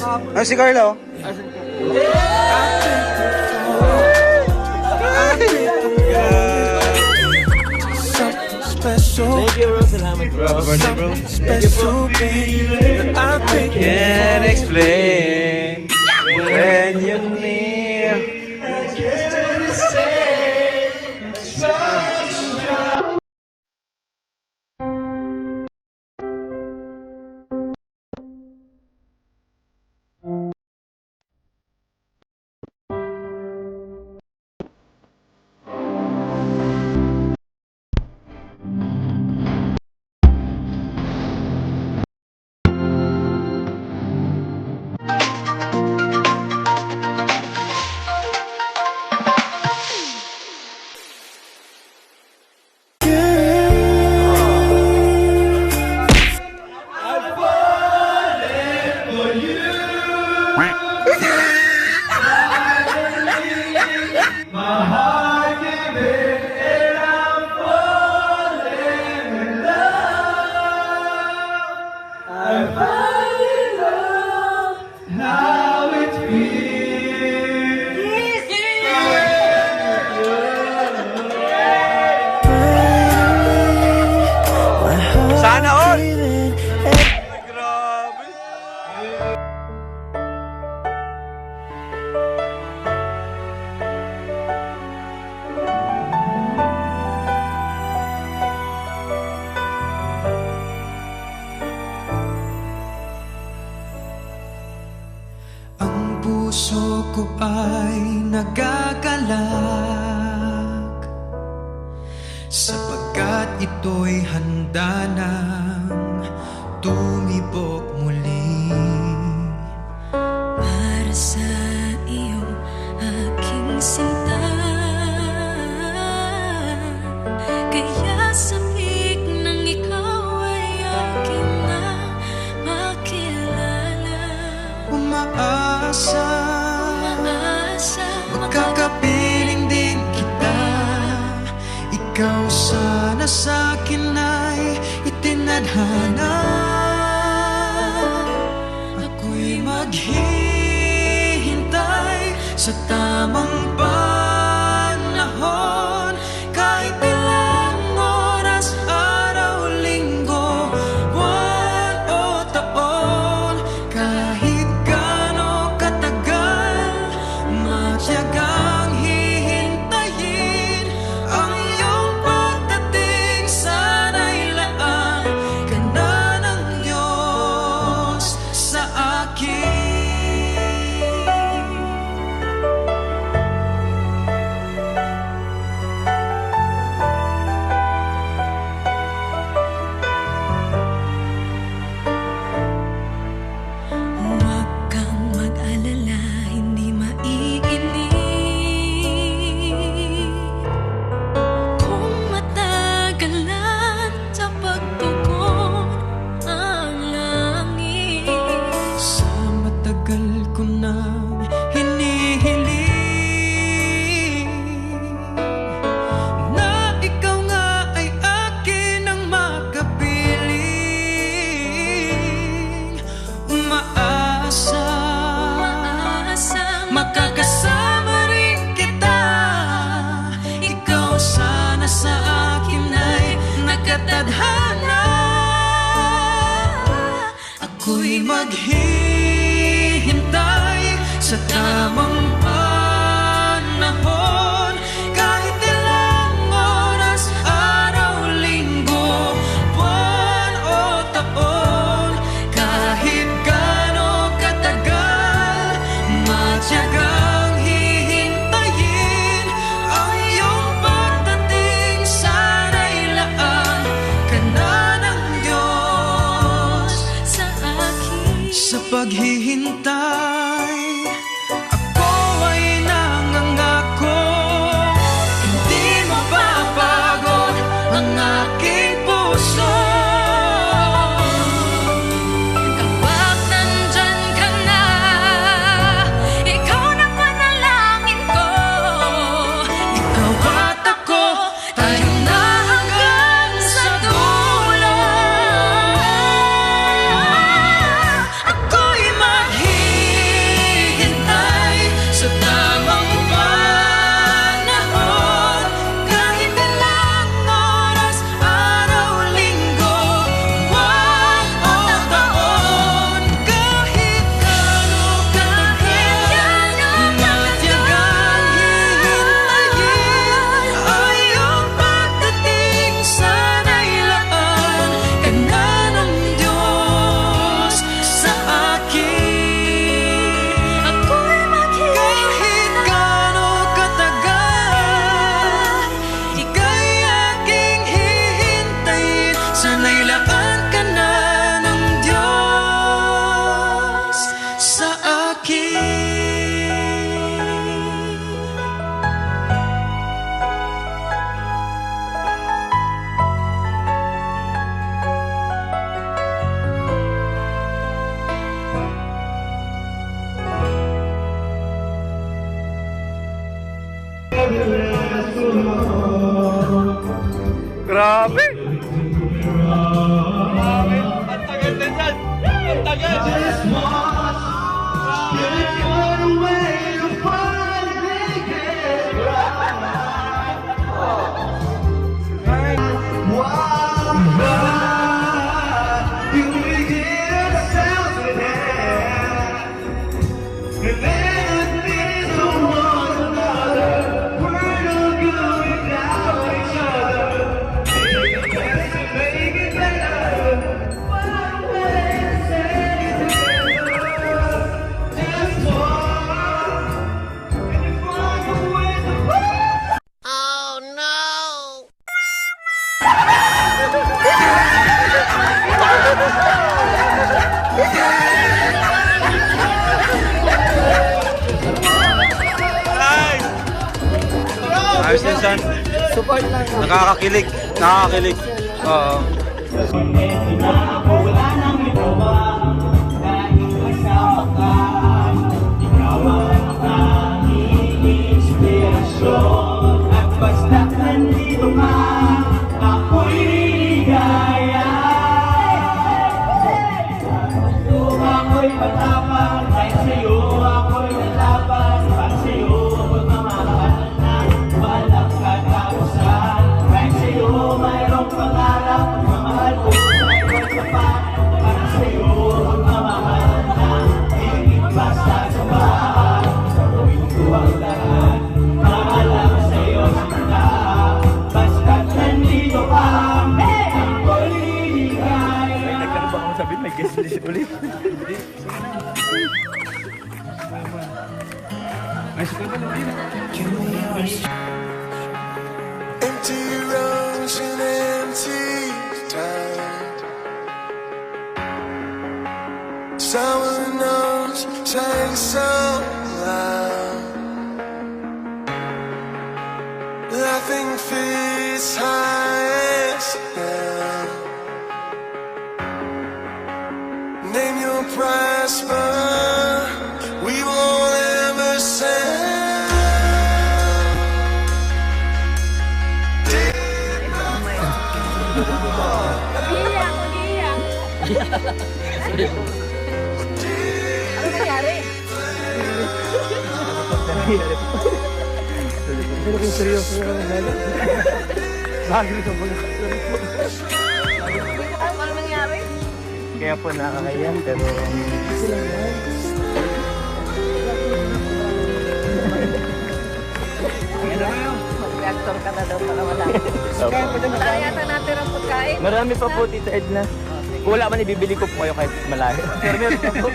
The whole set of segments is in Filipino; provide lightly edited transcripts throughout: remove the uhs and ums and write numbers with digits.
Ano si Carlo? Thank you bro, salamat bro. Happy birthday bro. Special baby, I Can't explain when you're near. Sana all! Grabe! Ang puso ko ay nagagalak sapagkat ito'y handa ng tumibok muli. Para sa iyo, aking sinta. Kaya sabik nang ikaw ay aking na makilala. Umaasa, magkakapiling din kita. Ikaw sana sa'kin ay itinadhana. Ako'y maghihintay sa tamang panahon. Kahit ilang oras, araw, linggo, buwan o taon. Kahit gaano katagal, matyagang hihintayin ang iyong pagdating. Sana'y laan ka na ng Diyos sa akin. Huwag kang mag-alala, hindi maiinip kung matagalan sa pagtugon ang langit. Sa matagal ko nang hinihiling na ikaw nga ay akin ang makapiling. Umaasa, makakasama rin kita. Ikaw sana sa akin ay nakatadhana. Ako'y maghihintay sa tamang panahon. Kahit ilang oras, araw, linggo, buwan o taon. Kahit gaano katagal, matyagang hihintayin ang iyong pagdating. Sana'y laan ka na ng Diyos Sa akin, sa paghihintay. Ako ay nangangako, hindi mapapagod ang aking puso. kapag nandyan ka na, ikaw na panalangin ko. Ikaw at ako, tayo na hanggang sa dulo. Ako'y maghihintay Grabe! Grabe! Ang tagal na dyan! Ang tagal! Nice! Ayos din, son. Support lang. Nakakakilig. Nakakakilig. Oo. Empty roads and empty time. Someone knows saying so loud. Nothing fits highest now. Name your price, but we won't ever sell. Ano nangyari? Pero kung seryoso na lang. Bagay ka mga. Ano nangyari? Kaya po nakakayan pero Mag-reactor ka na daw para wala. Wala yata natin ang pagkain. marami pa po, Tita Edna. Kung wala man, ibibili ko po kayo kahit malayo. Pero meron pa po.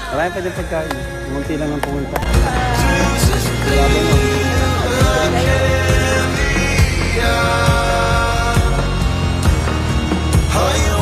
Marami pa dyan pagkain. Munti lang ang pumunta. Are you